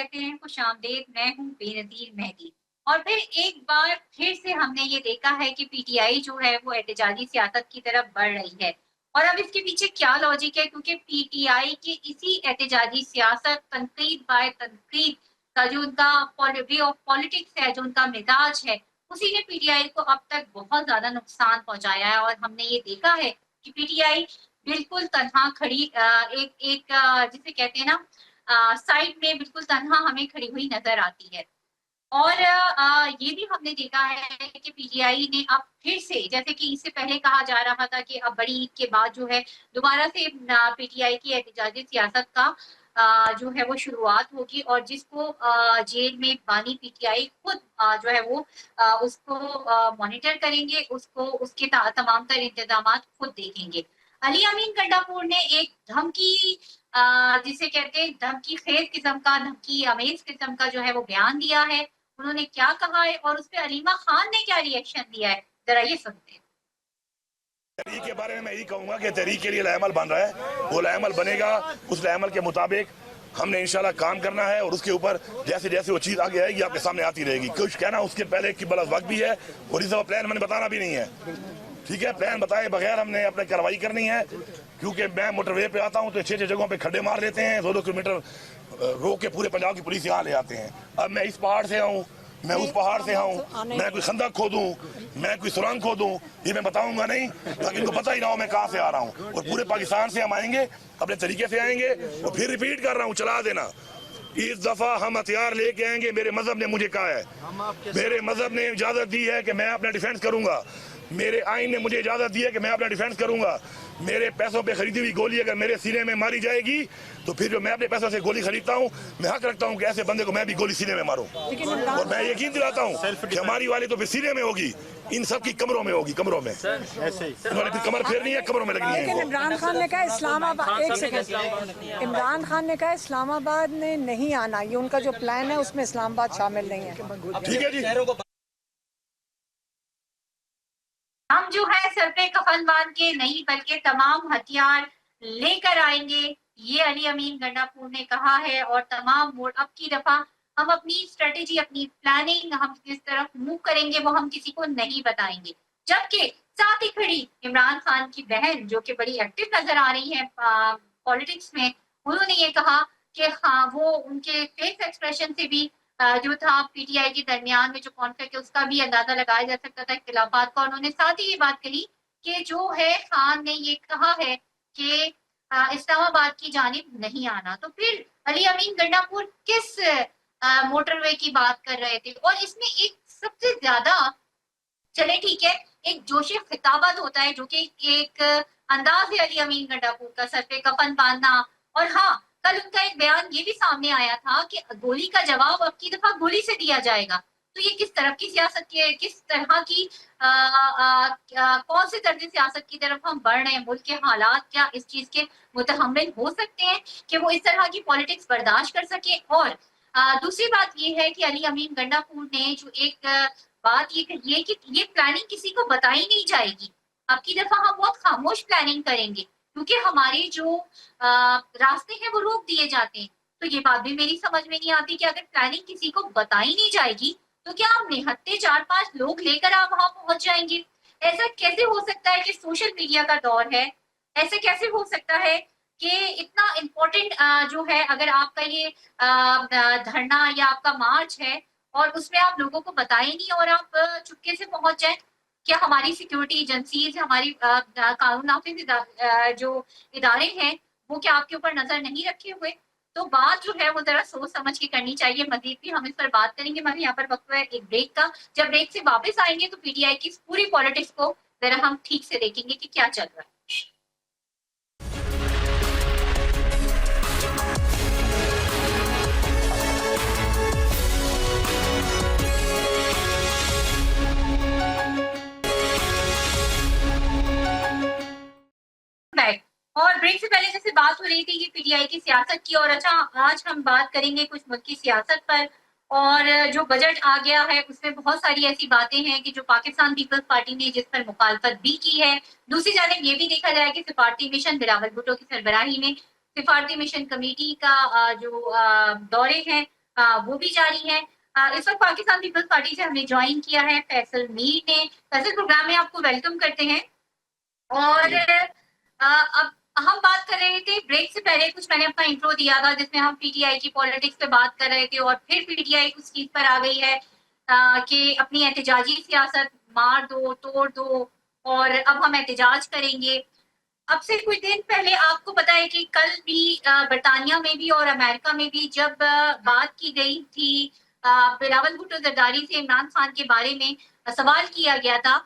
कहते हैं खुशामदीद, मैं हूँ बेनज़ीर मेहदी। और फिर एक बार फिर से हमने ये देखा है कि पीटीआई जो है वो एहतजाजी सियासत की तरफ बढ़ रही है। और अब इसके पीछे क्या लॉजिक है, क्योंकि पीटीआई की इसी एहतजाजी सियासत, तनकीद बाय तनकीद का जो उनका वे ऑफ पॉलिटिक्स है, जो उनका मिजाज है, उसी ने पीटीआई को अब तक बहुत ज़्यादा नुकसान पहुँचाया है। और हमने ये देखा है कि पीटीआई बिल्कुल तन्हा खड़ी एक एक जिसे कहते हैं ना साइड में बिल्कुल तन्हा हमें खड़ी हुई नज़र आती है। और ये भी हमने देखा है कि पीटीआई ने अब फिर से, जैसे कि इससे पहले कहा जा रहा था कि अब बड़ी ईद के बाद जो है दोबारा से पीटीआई की एहतजाजी सियासत का जो है वो शुरुआत होगी, और जिसको जेल में बानी पीटीआई खुद जो है वो उसको मॉनिटर करेंगे, उसको उसके तमाम तर इंतजाम खुद देखेंगे। अली अमीन गंडापुर ने एक धमकी जिसे कहते हैं धमकी खेज किस्म का, धमकी अमेज किस्म का जो है वो बयान दिया है। उन्होंने क्या कहा है और उस पे अलीमा खान ने क्या रिएक्शन दिया है, जरा ये सुनते हैं। तहरीक के बारे में मैं यही कहूंगा कि तहरीक के लिए लाएमल बन रहा है, वो लाएमल बनेगा, उस लाएमल के मुताबिक हमने इंशाल्लाह काम करना है और उसके ऊपर जैसे जैसे वो चीज आगे आएगी आपके सामने आती रहेगी। कुछ कहना उसके पहले की बड़ा वक्त भी है और इस प्लान मैंने बताना भी नहीं है, ठीक है। प्लान बताए बगैर हमने अपने कार्रवाई करनी है, क्योंकि मैं मोटरवे पे आता हूँ तो 6-6 जगहों पे खड्डे मार लेते हैं, 2-2 किलोमीटर रोक के पूरे पंजाब की पुलिस यहाँ ले आते हैं। अब मैं इस पहाड़ से आऊँ, मैं उस पहाड़ से आऊँ, मैं कोई खंदक खोदूं, मैं कोई सुरंग खोदूं, ये मैं बताऊंगा नहीं, ताकि इनको पता ही ना हो मैं कहाँ से आ रहा हूँ। और पूरे पाकिस्तान से हम आएंगे, अपने तरीके से आएंगे। और फिर रिपीट कर रहा हूँ, चला देना, इस दफा हम हथियार लेके आएंगे। मेरे मजहब ने मुझे कहा है, मेरे मजहब ने इजाजत दी है कि मैं अपना डिफेंस करूंगा, मेरे आइन ने मुझे इजाजत दी है कि मैं अपना डिफेंस करूंगा। मेरे पैसों पे खरीदी हुई गोली अगर मेरे सीने में मारी जाएगी तो फिर जो मैं अपने पैसों से गोली खरीदता हूँ, मैं हक रखता हूँ कि ऐसे बंदे को मैं भी गोली सीने में मारूं। और मैं यकीन दिलाता हूँ कि हमारी वाली तो फिर सीने में होगी, इन सब की कमरों में होगी, कमरों में। उन्होंने फिर कमर फेरनी है, कमरों में लगनी है। लेकिन इमरान खान ने कहा इस्लामाबाद, एक सेकंड, इमरान खान ने कहा इस्लामाबाद ने नहीं आना, ये उनका जो प्लान है उसमें इस्लामाबाद शामिल नहीं है। ठीक है जी, हम जो है सर पे कफन बांध के नहीं बल्कि तमाम हथियार लेकर आएंगे, ये अली अमीन गंडापुर ने कहा है। और तमाम मोड़ अब की दफा हम अपनी स्ट्रेटेजी, अपनी प्लानिंग, हम किस तरफ मूव करेंगे वो हम किसी को नहीं बताएंगे। जबकि साथ ही खड़ी इमरान खान की बहन जो कि बड़ी एक्टिव नजर आ रही है पॉलिटिक्स में, उन्होंने ये कहा कि हाँ, वो उनके फेस एक्सप्रेशन से भी जो था पीटीआई के दरमियान में जो कॉन्फ्लिक्ट है उसका भी अंदाजा लगाया जा सकता था, इख्तिलाफात का। उन्होंने साथ ही ये बात कही कि जो है खान ने ये कहा है कि इस्लामाबाद की जानिब नहीं आना। तो फिर अली अमीन गंडापुर किस मोटरवे की बात कर रहे थे? और इसमें एक सबसे ज्यादा, चले ठीक है, एक जोशे खिताबत होता है जो कि एक अंदाज है अली अमीन गंडापुर का, सर पे कफन बांधना। और हाँ, कल उनका एक बयान ये भी सामने आया था कि गोली का जवाब अब की दफा गोली से दिया जाएगा। तो ये किस तरफ की सियासत की, किस तरह की कौन से तर्ज सियासत की तरफ हम बढ़ रहे हैं? मुल्क के हालात क्या इस चीज के मुतहम्मिल हो सकते हैं कि वो इस तरह की पॉलिटिक्स बर्दाश्त कर सके? और दूसरी बात ये है कि अली अमीन गंडापुर ने जो एक बात ये कही है कि ये प्लानिंग किसी को बताई नहीं जाएगी, अब की दफा हम बहुत खामोश प्लानिंग करेंगे क्योंकि हमारे जो रास्ते हैं वो रोक दिए जाते हैं। तो ये बात भी मेरी समझ में नहीं आती कि अगर प्लानिंग किसी को बताई नहीं जाएगी तो क्या आप निहत्ते 4-5 लोग लेकर आप वहां पहुंच जाएंगे? ऐसा कैसे हो सकता है कि सोशल मीडिया का दौर है? ऐसे कैसे हो सकता है कि इतना इम्पोर्टेंट जो है, अगर आपका ये धरना या आपका मार्च है और उसमें आप लोगों को बताएं नहीं और आप चुपके से पहुंच जाएं? क्या हमारी सिक्योरिटी एजेंसीज, हमारी कानून नाफिज जो इदारे हैं, वो क्या आपके ऊपर नजर नहीं रखे हुए? तो बात जो है वो जरा सोच समझ के करनी चाहिए। मजीद भी हम इस पर बात करेंगे, मगर यहाँ पर वक्त है एक ब्रेक का। जब ब्रेक से वापस आएंगे तो पीटीआई की पूरी पॉलिटिक्स को जरा हम ठीक से देखेंगे कि क्या चल रहा है। और ब्रेक से पहले जैसे बात हो रही थी कि पीटीआई की सियासत की, और अच्छा आज हम बात करेंगे कुछ मुल्क की सियासत पर। और जो बजट आ गया है उसमें बहुत सारी ऐसी बातें हैं कि जो पाकिस्तान पीपल्स पार्टी ने जिस पर मुखालफत भी की है। दूसरी जानिब ये भी देखा जाए कि सिफारती मिशन बिलावल भुट्टो की सरबराही में सिफारती मिशन कमेटी का जो दौरे हैं वो भी जारी है। इस वक्त पाकिस्तान पीपल्स पार्टी से हमने ज्वाइन किया है फैसल मीर ने। फैसल, प्रोग्राम में आपको वेलकम करते हैं। और अब हम बात कर रहे थे ब्रेक से पहले, कुछ मैंने अपना इंट्रो दिया था जिसमें हम पीटीआई की पॉलिटिक्स पे बात कर रहे थे, और फिर पीटीआई उस चीज पर आ गई है कि अपनी एहतजाजी सियासत मार दो तोड़ दो, और अब हम एहतजाज करेंगे। अब से कुछ दिन पहले आपको पता है कि कल भी बरतानिया में भी और अमेरिका में भी जब बात की गई थी, बिलावल भुट्टो जरदारी से इमरान खान के बारे में सवाल किया गया था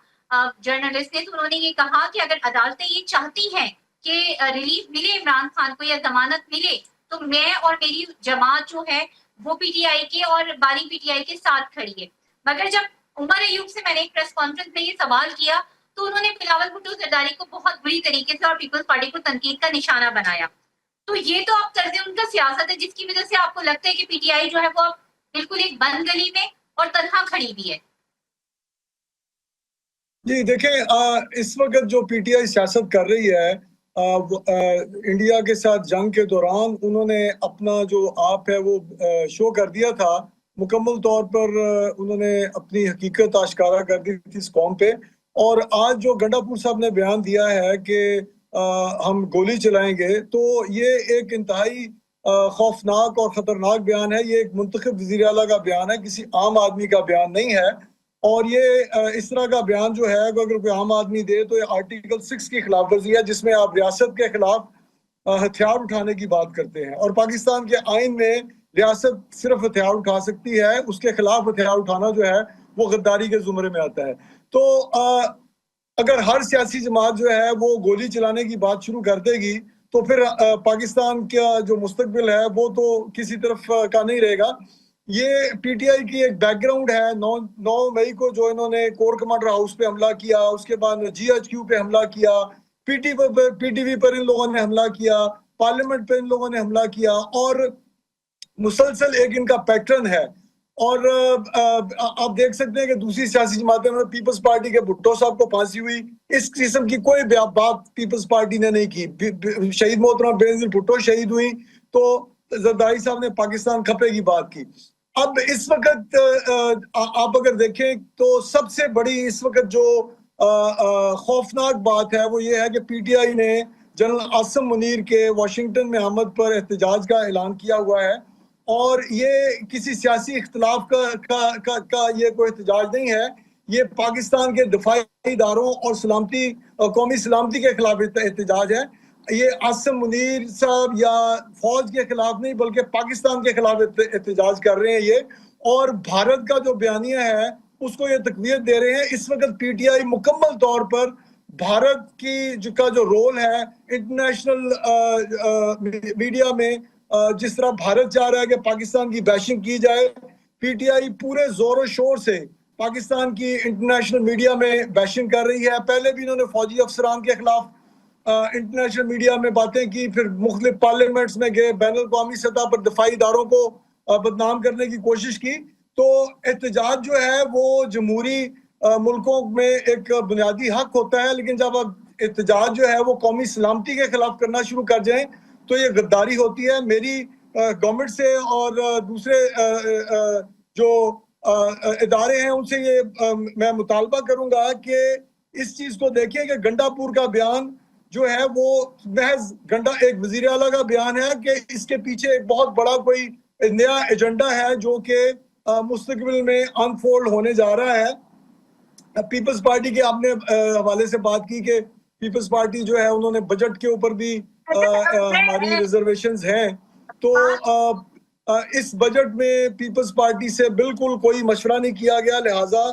जर्नलिस्ट ने, तो उन्होंने ये कहा कि अगर अदालतें ये चाहती हैं कि रिलीफ मिले इमरान खान को या जमानत मिले, तो मैं और मेरी जमात जो है वो पीटीआई के और बारी पीटीआई के साथ खड़ी है। मगर जब उमर अयूब से मैंने एक प्रेस कॉन्फ्रेंस में ये सवाल किया, तो उन्होंने बिलावल भुट्टो जरदारी को बहुत बुरी तरीके से और पीपल्स पार्टी को तनकीद का निशाना बनाया। तो ये तो आप तर्ज उनका सियासत है जिसकी वजह से आपको लगता है कि पीटीआई जो है वो अब बिल्कुल एक बंद गली में और तनहा खड़ी भी है। जी देखें, इस वक्त जो पीटीआई सियासत कर रही है, इंडिया के साथ जंग के दौरान उन्होंने अपना जो आप है वो शो कर दिया था। मुकम्मल तौर पर उन्होंने अपनी हकीकत आश्कारा कर दी थी इस कौम पे। और आज जो गंडापुर साहब ने बयान दिया है कि हम गोली चलाएंगे, तो ये एक इंतहाई खौफनाक और ख़तरनाक बयान है। ये एक मुंतखब वज़ीर आला का बयान है, किसी आम आदमी का बयान नहीं है। और ये इस तरह का बयान जो है अगर कोई आम आदमी दे तो ये आर्टिकल 6 की खिलाफ वर्जी है, जिसमें आप रियासत के खिलाफ हथियार उठाने की बात करते हैं। और पाकिस्तान के आइन में रियासत सिर्फ हथियार उठा सकती है, उसके खिलाफ हथियार उठाना जो है वो गद्दारी के जुमरे में आता है। तो अगर हर सियासी जमात जो है वो गोली चलाने की बात शुरू कर देगी, तो फिर पाकिस्तान का जो मुस्तकबिल है वो तो किसी तरफ का नहीं रहेगा। ये पीटीआई की एक बैकग्राउंड है। 9 मई को जो इन्होंने कोर कमांडर हाउस पे हमला किया, उसके बाद जीएचक्यू पे हमला किया, पीटीवी पर इन लोगों ने हमला किया, पार्लियामेंट पे इन लोगों ने हमला किया, और मुसलसल एक इनका पैटर्न है। और आप देख सकते हैं कि दूसरी सियासी जमातें में पीपल्स पार्टी के भुट्टो साहब को फांसी हुई, इस किस्म की कोई बात पीपल्स पार्टी ने नहीं की। शहीद मोहतरमा बेनजीर भुट्टो शहीद हुई तो जरदारी साहब ने पाकिस्तान खपे की बात की। अब इस वक्त आप अगर देखें तो सबसे बड़ी इस वक्त जो खौफनाक बात है वो ये है कि पीटीआई ने जनरल आसिम मुनीर के वाशिंगटन में आमद पर एहतजाज का ऐलान किया हुआ है। और ये किसी सियासी इख्तलाफ का ये कोई एहतजाज नहीं है, ये पाकिस्तान के दिफाई इदारों और सलामती कौमी सलामती के खिलाफ एहतजाज है। ये आसिम मुनीर साहब या फौज के खिलाफ नहीं बल्कि पाकिस्तान के खिलाफ एहतजाज कर रहे हैं ये, और भारत का जो बयानिया है उसको ये तकवीत दे रहे हैं। इस वक्त पीटीआई मुकम्मल तौर पर भारत की का जो रोल है इंटरनेशनल मीडिया में, जिस तरह भारत चाह रहा है कि पाकिस्तान की बैशिंग की जाए, पीटीआई पूरे जोर शोर से पाकिस्तान की इंटरनेशनल मीडिया में बैशिंग कर रही है। पहले भी इन्होंने फौजी अफसरान के खिलाफ इंटरनेशनल मीडिया में बातें की, फिर मुख्तलिफ पार्लियामेंट्स में गए, बैन अवी सतह पर दिफाई इदारों को बदनाम करने की कोशिश की। तो एहतजाज जो है वो जमहूरी मुल्कों में एक बुनियादी हक होता है, लेकिन जब अब एहतजाज जो है वो कौमी सलामती के खिलाफ करना शुरू कर जाएं तो ये गद्दारी होती है। मेरी गवर्नमेंट से और दूसरे जो इदारे हैं उनसे ये मैं मुतालबा करूंगा कि इस चीज को देखिए कि गंडापुर का बयान जो है वो महज एक वजीर आला का बयान है कि इसके पीछे एक बहुत बड़ा कोई नया एजेंडा है जो कि मुस्तकबिल में अनफोल्ड होने जा रहा है। पीपल्स पार्टी के आपने हवाले से बात की कि पीपल्स पार्टी जो है उन्होंने बजट के ऊपर भी हमारी रिजर्वेशंस हैं, तो इस बजट में पीपल्स पार्टी से बिल्कुल कोई मशवरा नहीं किया गया। लिहाजा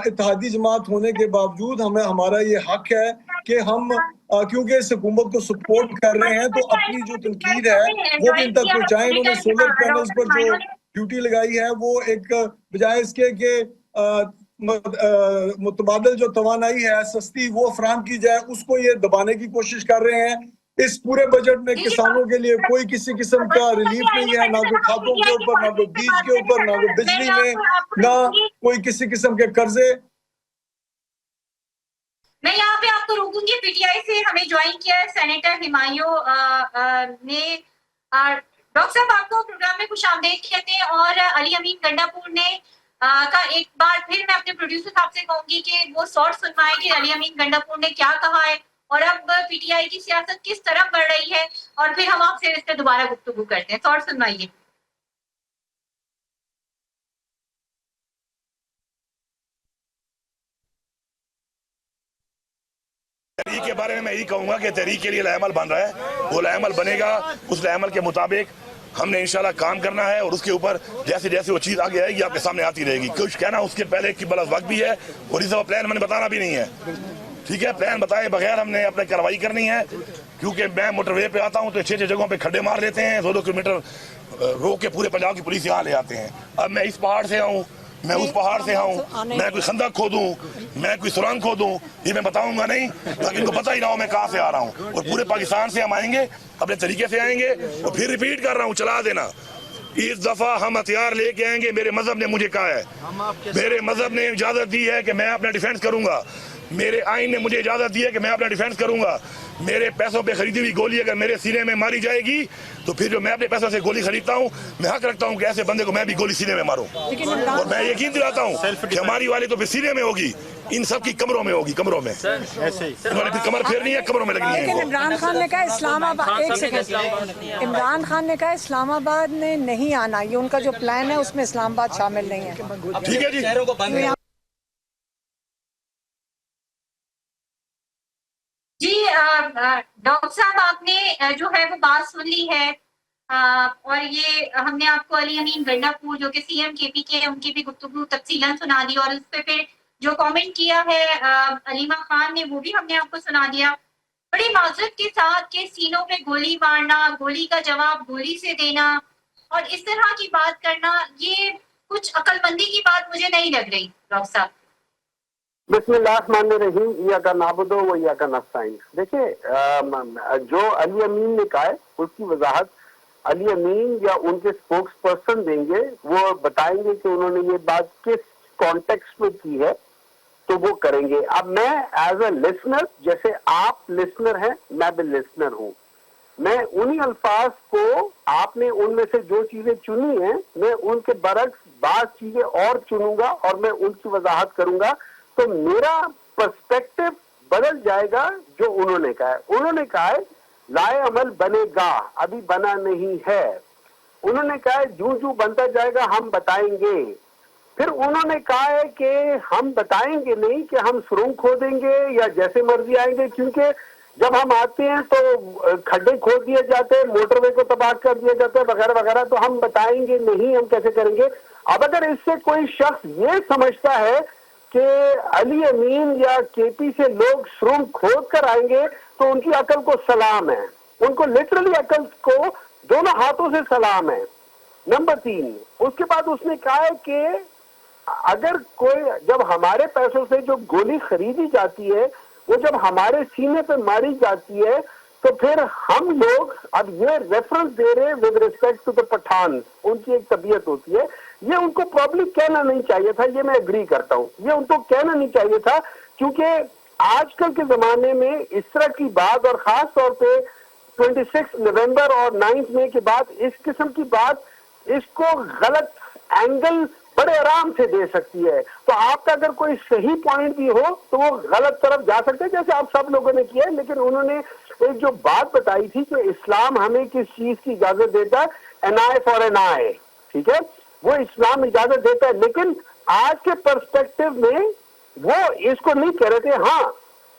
इत्तेहादी जमात होने के बावजूद हमें हमारा ये हक है कि हम क्योंकि इस हुकूमत को सपोर्ट कर रहे हैं तो अपनी जो तनकीद है वो भी इन तक पहुंचाएं। इन्होंने सोलर पैनल्स पर जो ड्यूटी लगाई है वो एक बजाय इसके कि मुतबादल जो तवानाई है सस्ती वो फराहम की जाए, उसको ये दबाने की कोशिश कर रहे हैं। इस पूरे बजट में किसानों के लिए कोई किसी किस्म का रिलीफ नहीं है, ना कोई खादों के ऊपर, ना कोई बीज के ऊपर, ना कोई बिजली में, ना कोई किसी किस्म के कर्जे। मैं यहाँ पे आपको रोकूंगी। पीटीआई से हमें ज्वाइन किया है सेनेटर हिमायू ने। डॉक्टर साहब, आपको प्रोग्राम में खुशामदीद कहते हैं और अली अमीन गंडापुर ने का एक बार फिर मैं अपने प्रोड्यूसर साहब से कहूंगी कि वो शॉर्ट सुनवाए कि अली अमीन गंडापुर ने क्या कहा है और अब पीटीआई की सियासत किस तरफ बढ़ रही है, और फिर हम आपसे इस पर दोबारा गुफ्तगू करते हैं। शॉर्ट सुनवाइए। तहरीक के बारे में मैं यही कहूंगा कि तहरीक के लिए लाएमल बन रहा है, वो लाएमल बनेगा, उस लाएमल के मुताबिक हमने इंशाल्लाह काम करना है और उसके ऊपर जैसे जैसे वो चीज आगे आएगी आपके सामने आती रहेगी। कुछ कहना उसके पहले की बड़ा वक्त भी है और इस प्लान मैंने बताना भी नहीं है, ठीक है। प्लान बताए बगैर हमने अपने कार्रवाई करनी है, क्योंकि मैं मोटरवे पे आता हूँ तो 6-6 जगहों पे खड्डे मार लेते हैं, 2-2 किलोमीटर रोक के पूरे पंजाब की पुलिस यहाँ ले आते हैं। अब मैं इस पहाड़ से आऊँ, मैं उस पहाड़ से आऊँ, मैं कोई खंदक खोदूं, मैं कोई सुरंग खोदूं, ये मैं बताऊंगा नहीं, ताकि इनको पता ही ना हो मैं कहाँ से आ रहा हूँ। और पूरे पाकिस्तान से हम आएंगे, अपने तरीके से आएंगे, और फिर रिपीट कर रहा हूँ, चला देना, इस दफा हम हथियार लेके आएंगे। मेरे मजहब ने मुझे कहा है, मेरे मजहब ने इजाजत दी है कि मैं अपना डिफेंस करूंगा, मेरे आइन ने मुझे इजाजत दी है कि मैं अपना डिफेंस करूंगा। मेरे पैसों पे खरीदी हुई गोली अगर मेरे सीने में मारी जाएगी तो फिर जो मैं अपने पैसों से गोली खरीदता हूँ, मैं हक रखता हूँ कि ऐसे बंदे को मैं भी गोली सीने में मारूं। और मैं यकीन दिलाता हूँ कि हमारी वाली तो फिर सीने में होगी, इन सब की कमरों में होगी, कमरों में। इन्होंने फिर कमर फेरनी है, कमरों में लगनी है। लेकिन इमरान खान ने कहा इस्लामाबाद, एक सेकंड, इमरान खान ने कहा इस्लामाबाद ने नहीं आना, ये उनका जो प्लान है उसमें इस्लामाबाद शामिल नहीं है। ठीक है जी। डॉक्टर साहब, आपने जो है वो बात सुन ली है, और ये हमने आपको अली अमीन गंडापुर जो कि सीएम केपी के, उनकी भी गुफ्तगू तफसीलन सुना दी, और उस पर फिर जो कमेंट किया है अलीमा खान ने वो भी हमने आपको सुना दिया। बड़ी माजरत के साथ के सीनों पे गोली मारना, गोली का जवाब गोली से देना और इस तरह की बात करना, ये कुछ अक्लमंदी की बात मुझे नहीं लग रही डॉक्टर साहब। बिस्मिल्लाहिर्रहमानिर्रहीम, या का नाबुदो व या का नस्ताइन। देखिए, जो अली अमीन ने कहा है उसकी वजाहत अली अमीन या उनके स्पोक्स पर्सन देंगे, वो बताएंगे कि उन्होंने ये बात किस कॉन्टेक्स्ट में की है, तो वो करेंगे। अब मैं एज अ लिसनर, जैसे आप लिसनर हैं, मैं भी लिसनर हूँ, मैं उन्हीं अल्फाज को, आपने उनमें से जो चीजें चुनी हैं, मैं उनके बरक्स बात चीजें और चुनूंगा और मैं उनकी वजाहत करूंगा, तो मेरा पर्सपेक्टिव बदल जाएगा। जो उन्होंने कहा है, उन्होंने कहा है लाए अमल बनेगा, अभी बना नहीं है। उन्होंने कहा है जूं जूं बनता जाएगा हम बताएंगे। फिर उन्होंने कहा है कि हम बताएंगे नहीं कि हम सुरंग खोदेंगे या जैसे मर्जी आएंगे, क्योंकि जब हम आते हैं तो खड्डे खोद दिए जाते हैं, मोटरवे को तबाह कर दिया जाता है वगैरह वगैरह, तो हम बताएंगे नहीं, हम कैसे करेंगे। अब अगर इससे कोई शख्स ये समझता है कि अली अमीन या केपी से लोग सुरंग खोद कर आएंगे तो उनकी अकल को सलाम है, उनको लिटरली अकल को दोनों हाथों से सलाम है। नंबर 3, उसके बाद उसने कहा है कि अगर कोई, जब हमारे पैसों से जो गोली खरीदी जाती है वो जब हमारे सीने पे मारी जाती है तो फिर हम लोग, अब ये रेफरेंस दे रहे हैं with respect to the Pathan, उनकी एक तबीयत होती है, ये उनको प्रॉब्लम कहना नहीं चाहिए था, ये मैं एग्री करता हूँ, ये उनको कहना नहीं चाहिए था, क्योंकि आजकल के जमाने में इस तरह की बात, और खास तौर पे 26 नवंबर और 9 मई के बाद इस किस्म की बात, इसको गलत एंगल बड़े आराम से दे सकती है। तो आपका अगर कोई सही पॉइंट भी हो तो वो गलत तरफ जा सकते हैं, जैसे आप सब लोगों ने किया है। लेकिन उन्होंने एक जो बात बताई थी कि इस्लाम हमें किस चीज की इजाजत देता है, एन आई फॉर एन आई, ठीक है, वो इस्लाम इजाजत देता है। लेकिन आज के पर्सपेक्टिव में वो इसको नहीं कह रहे थे। हाँ,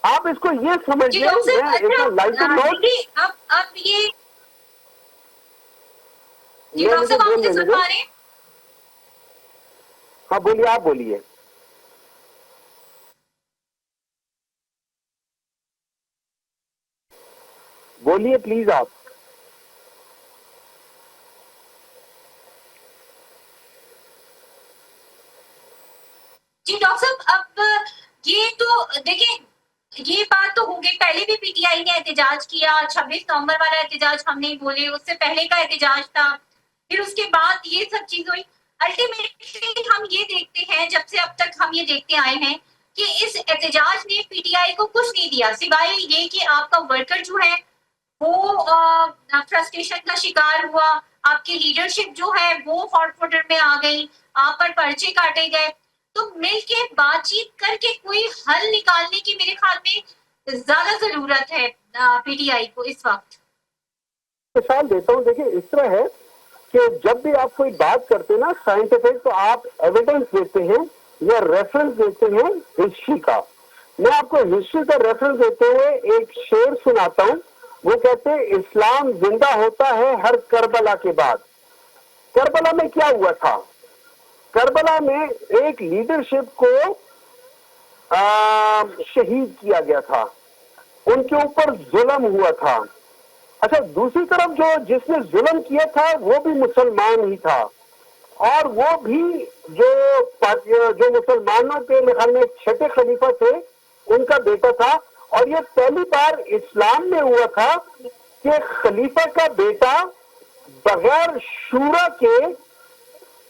आप इसको ये समझिए, अब ये हाँ बोलिए, आप बोलिए। बोलिए प्लीज आप। जी डॉक्टर साहब, अब ये तो देखिए, ये बात तो हो गई, पहले भी पीटीआई ने एहतजाज किया, 26 नवंबर वाला एहतजाज हम नहीं बोले, उससे पहले का एहतजाज था, फिर उसके बाद ये सब चीज हुई। अल्टीमेटली हम ये देखते हैं, जब से अब तक हम ये देखते आए हैं कि इस एहतजाज ने पीटीआई को कुछ नहीं दिया, सिवाय ये कि आपका वर्कर जो है वो फ्रस्ट्रेशन का शिकार हुआ, आपकी लीडरशिप जो है वो फॉर्ट फुटर में आ गई, आप पर पर्चे काटे गए। तो मिलके बातचीत करके कोई हल निकालने की मेरे ख्याल में ज्यादा जरूरत है पीटीआई को इस वक्त। मिसाल देता हूँ, देखिए इस तरह है कि जब भी आप कोई बात करते हैं ना साइंटिफिक, तो आप एविडेंस देते हैं या रेफरेंस देते हैं हिस्ट्री का। मैं आपको हिस्ट्री का रेफरेंस देते हुए एक शेर सुनाता हूँ। वो कहते हैं, इस्लाम जिंदा होता है हर करबला के बाद। करबला में क्या हुआ था? करबला में एक लीडरशिप को शहीद किया गया था, उनके ऊपर जुल्म हुआ था। अच्छा, दूसरी तरफ जो जिसने जुल्म किया था वो भी मुसलमान ही था, और वो भी जो मुसलमानों के ख्याल में छठे खलीफा थे उनका बेटा था। और ये पहली बार इस्लाम में हुआ था कि खलीफा का बेटा बगैर शूरा के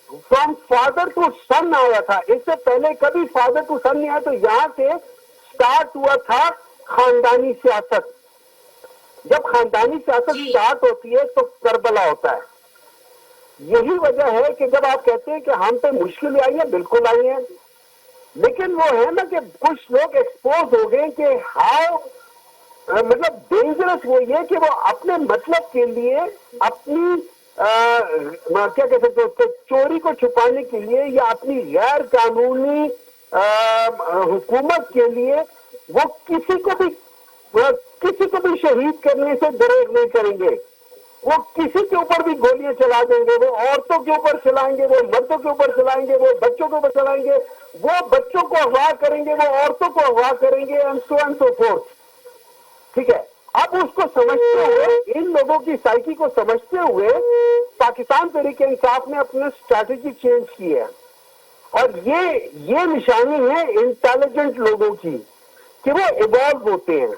फ्रॉम फादर टू सन आया था। इससे पहले कभी फादर टू सन नहीं आया। तो यहाँ से स्टार्ट हुआ था खानदानी सियासत। जब खानदानी सियासत स्टार्ट होती है तो करबला होता है। यही वजह है कि जब आप कहते हैं कि हम पे मुश्किल आई है, बिल्कुल आई है, लेकिन वो है ना कि कुछ लोग एक्सपोज हो गए कि हाउ मतलब डेंजरस वो ये कि वो अपने मतलब के लिए अपनी क्या कह सकते हैं उसको चोरी को छुपाने के लिए या अपनी गैर कानूनी हुकूमत के लिए वो किसी को भी शहीद करने से दरेग नहीं करेंगे। वो किसी के ऊपर भी गोलियां चला देंगे, वो औरतों के ऊपर चलाएंगे, वो मर्दों के ऊपर चलाएंगे, वो बच्चों के ऊपर चलाएंगे, वो बच्चों को अगवा करेंगे, वो औरतों को अगवा करेंगे, एंड सो फोर्थ। ठीक है, अब उसको समझते हुए, इन लोगों की साइकी को समझते हुए पाकिस्तान तहरीक इंसाफ ने अपनी स्ट्रैटेजी चेंज की है। और ये निशानी है इंटेलिजेंट लोगों की कि वो इवॉल्व होते हैं।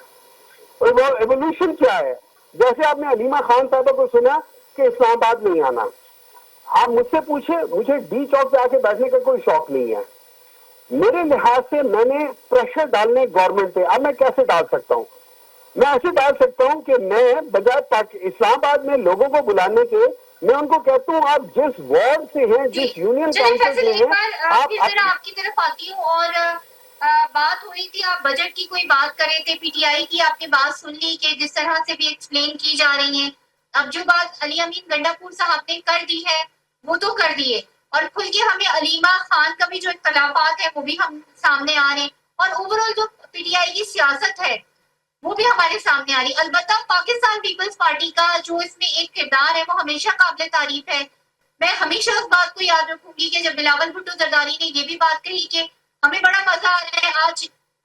एवोल्यूशन क्या है? जैसे आपने अलीमा खान साहबा को सुना कि इस्लामाबाद नहीं आना, आप मुझसे पूछे, मुझे डी चौक पे आके बैठने का कोई शौक नहीं है। मेरे लिहाज से मैंने प्रेशर डालने गवर्नमेंट पे, अब मैं कैसे डाल सकता हूँ? मैं ऐसे डाल सकता हूँ कि मैं बजाय इस्लामाबाद में लोगों को बुलाने के, मैं उनको कहता हूँ आप जिस वार्ड से हैं, जिस यूनियन काउंसिल से हैं, आपकी तरफ आती हूँ। और बात हो रही थी, आप बजट की कोई बात कर रहे थे, पीटीआई की आपने बात सुन ली कि जिस तरह से भी एक्सप्लेन की जा रही है। अब जो बात अली अमीन गंडापुर साहब ने कर दी है वो तो कर दी है, और खुल के हमें अलीमा खान का भी जो इख्तलाफात है वो भी हम सामने आ रहे हैं, और ओवरऑल जो पीटीआई की सियासत है वो भी हमारे सामने आ रही है। अलबत्ता पाकिस्तान पीपल्स पार्टी का जो इसमें एक किरदार है वो हमेशा काबिल तारीफ है। मैं हमेशा उस बात को याद रखूंगी कि जब बिलावल भुट्टो जरदारी ने ये भी बात कही कि हमें बड़ा मजा आ रहा है,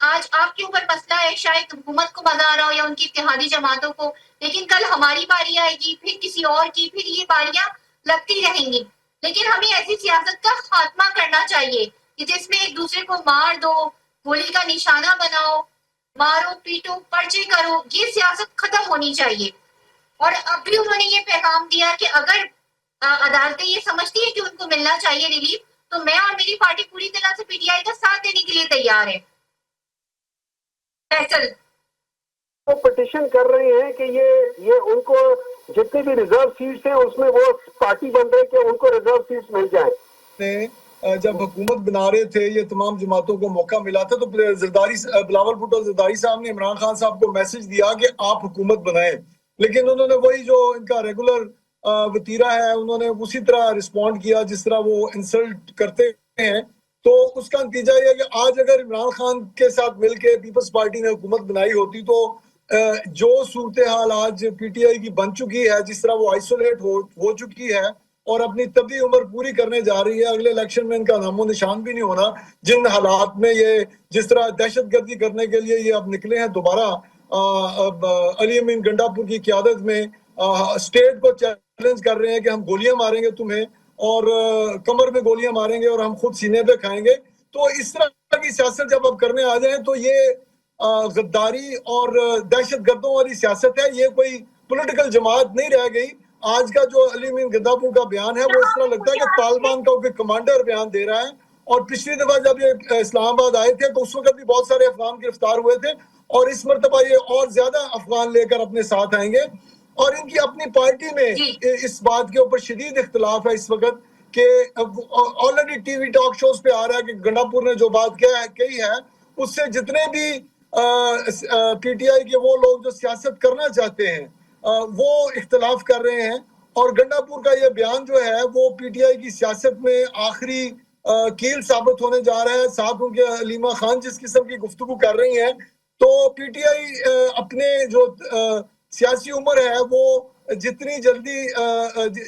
आज आपके ऊपर मसला है, शायद हुकूमत को मजा आ रहा हो या उनकी इत्तेहादी जमातों को, लेकिन कल हमारी बारी आएगी, फिर किसी और की, फिर ये बारियां लगती रहेंगी। लेकिन हमें ऐसी सियासत का खात्मा करना चाहिए कि जिसमें एक दूसरे को मार दो, गोली का निशाना बनाओ, मारो पीटो, पर्चे करो, ये सियासत खत्म होनी चाहिए। और अब भी उन्होंने ये पैगाम दिया कि अगर अदालतें ये समझती है कि उनको मिलना चाहिए रिलीफ, तो मैं और मेरी पार्टी पूरी तरह से पीटीआई का साथ देने के लिए तैयार है। फैसल वो पिटिशन कर रहे हैं कि ये उनको जितने भी रिजर्व सीट्स हैं उसमें वो पार्टी बन रहे कि उनको रिजर्व सीट्स मिल जाए। जब हुकूमत बना रहे थे, ये तमाम जमातों को मौका मिला था, तो बिलावल भुट्टो जरदारी साहब ने इमरान खान साहब को मैसेज दिया कि आप हुकूमत बनाएं, लेकिन उन्होंने वही जो इनका रेगुलर वतीरा है, उन्होंने उसी तरह रिस्पॉन्ड किया जिस तरह वो इंसल्ट करते हैं। तो उसका नतीजा ये है कि आज अगर इमरान खान के साथ मिलकर पीपल्स पार्टी ने हुकूमत बनाई होती तो जो सूरत हाल आज पीटीआई की बन चुकी है, जिस तरह वो आइसोलेट हो चुकी है और अपनी तबी उम्र पूरी करने जा रही है, अगले इलेक्शन में इनका नामो निशान भी नहीं होना। जिन हालात में ये जिस तरह दहशतगर्दी करने के लिए ये अब निकले हैं दोबारा, अली अमीन गंडापुर की क़यादत में स्टेट को चैलेंज कर रहे हैं कि हम गोलियां मारेंगे तुम्हें, और कमर में गोलियां मारेंगे और हम खुद सीने पे खाएंगे। तो इस तरह की सियासत जब अब करने आ जाए तो ये गद्दारी और दहशतगर्दों वाली सियासत है, ये कोई पॉलिटिकल जमात नहीं रह गई। आज का जो अली अमीन गंडापुर का बयान है वो इस तरह लगता है कि तालिबान का कमांडर बयान दे रहा है। और पिछली दफा जब ये इस्लामाबाद आए थे तो उस वक्त भी बहुत सारे अफगान गिरफ्तार हुए थे, और इस मरतबा ये और ज्यादा अफगान लेकर अपने साथ आएंगे। और इनकी अपनी पार्टी में इस बात के ऊपर शदीद इख्तिलाफ है इस वक्त कि ऑलरेडी टीवी टॉक शोज पे आ रहा है कि गंडापुर ने जो बात कही है उससे जितने भी पीटीआई के वो लोग जो सियासत करना चाहते हैं वो इख्तिलाफ कर रहे हैं। और गंडापुर का ये बयान जो है वो पीटीआई की सियासत में आखिरी कील साबित होने जा रहा है। साथ उनके अलीमा खान जिस किस्म की गुफ्तगू कर रही हैं, तो पीटीआई अपने जो सियासी उम्र है वो जितनी जल्दी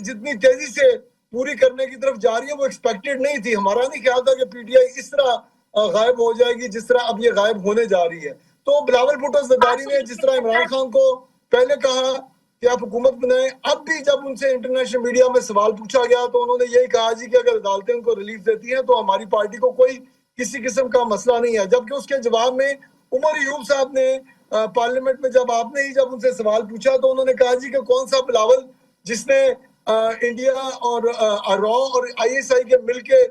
जितनी तेजी से पूरी करने की तरफ जा रही है वो एक्सपेक्टेड नहीं थी। हमारा नहीं ख्याल था कि पीटीआई इस तरह गायब हो जाएगी जिस तरह अब ये गायब होने जा रही है। तो बिलावल भुट्टो जरदारी ने जिस तरह इमरान खान को पहले कहा कि आप हुकूमत बनाएं, अब भी जब उनसे इंटरनेशनल मीडिया में सवाल पूछा गया तो उन्होंने यही कहा जी कि अगर अदालतें उनको रिलीफ देती हैं तो हमारी पार्टी को कोई किसी किस्म का मसला नहीं है। जबकि उसके जवाब में उमर अयूब साहब ने पार्लियामेंट में जब उनसे सवाल पूछा तो उन्होंने कहा जी कि कौन सा बिलावल जिसने इंडिया और रॉ और आईएसआई के मिलके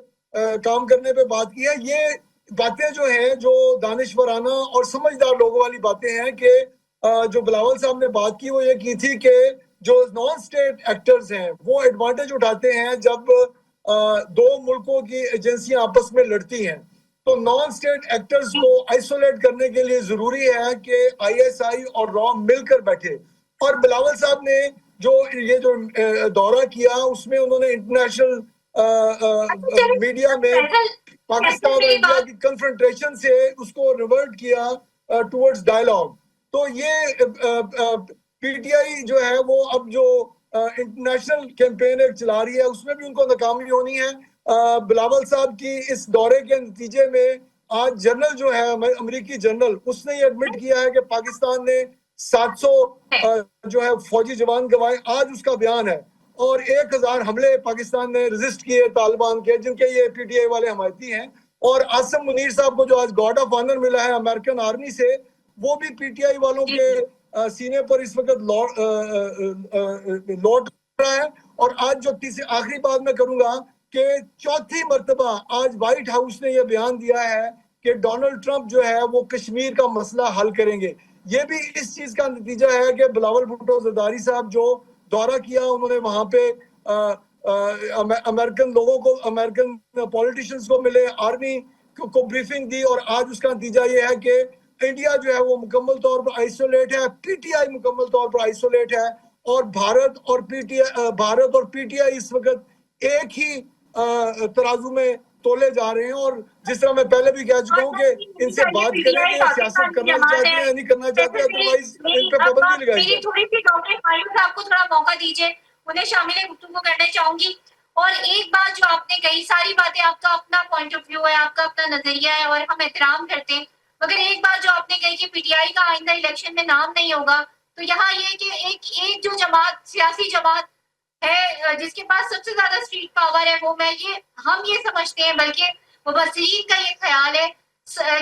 काम करने पे बात की है। ये बातें जो हैं जो दानिशवराना और समझदार लोगों वाली बातें हैं कि जो बिलावल साहब ने बात की वो ये की थी कि जो नॉन स्टेट एक्टर्स हैं वो एडवांटेज उठाते हैं जब दो मुल्कों की एजेंसियां आपस में लड़ती हैं। तो नॉन स्टेट एक्टर्स को आइसोलेट करने के लिए जरूरी है कि आईएसआई और रॉ मिलकर बैठे। और बिलावल साहब ने जो ये जो दौरा किया उसमें उन्होंने इंटरनेशनल मीडिया में पाकिस्तान और इंडिया की कन्फ्रंटेशन से उसको रिवर्ट किया टुवर्ड्स डायलॉग। तो ये पीटीआई जो है वो अब जो इंटरनेशनल कैंपेन एक चला रही है उसमें भी उनको नाकामी होनी है। बिलावल साहब की इस दौरे के नतीजे में आज जनरल जो है अमेरिकी जनरल उसने ये एडमिट किया है कि पाकिस्तान ने 700 जो है फौजी जवान गंवाए। आज उसका बयान है और 1000 हमले पाकिस्तान ने रेजिस्ट किए तालिबान के, जिनके ये पीटीआई वाले हमायती हैं। और आसिम मुनीर साहब को जो आज गॉर्ड ऑफ ऑनर मिला है अमेरिकन आर्मी से, वो भी पीटीआई वालों के सीने पर इस वक्त लौट रहा है। और आज जो तीसरी आखिरी बात मैं करूंगा कि चौथी मर्तबा आज व्हाइट हाउस ने यह बयान दिया है कि डोनाल्ड ट्रंप जो है वो कश्मीर का मसला हल करेंगे। ये भी इस चीज का नतीजा है कि बिलावल भुट्टो जरदारी साहब जो दौरा किया उन्होंने वहां पे अमेरिकन लोगों को, अमेरिकन पॉलिटिशियंस को मिले, आर्मी को ब्रीफिंग दी और आज उसका नतीजा ये है कि इंडिया जो है वो मुकम्मल तौर पर आइसोलेट है, पीटीआई मुकम्मल तौर पर आइसोलेट है और भारत और पीटीआई इस वक्त एक ही तराजू में तोले जा रहे हैं। और जिस तरह मैं पहले भी कह चुका हूँ कि इनसे बात करेंगे सियासत करना चाहते हैं या नहीं करना चाहते, अदरवाइज इन पे पाबंदी लगाई। थोड़ी सी डॉक्टर फारूक साहब को थोड़ा मौका दीजिए, उन्हें शामिल गुफ्तगू करना चाहूंगी। और एक बात जो आपने कही, सारी बातें आपका अपना पॉइंट ऑफ व्यू है, आपका अपना नजरिया है और हम एहतराम करते हैं, मगर एक बात जो आपने कही कि पीटीआई का आइंदा इलेक्शन में नाम नहीं होगा, तो यहाँ ये कि एक जो जमात, सियासी जमात है जिसके पास सबसे ज्यादा स्ट्रीट पावर है, वो हम ये समझते हैं, बल्कि मुबस्सिरीन का ये ख्याल है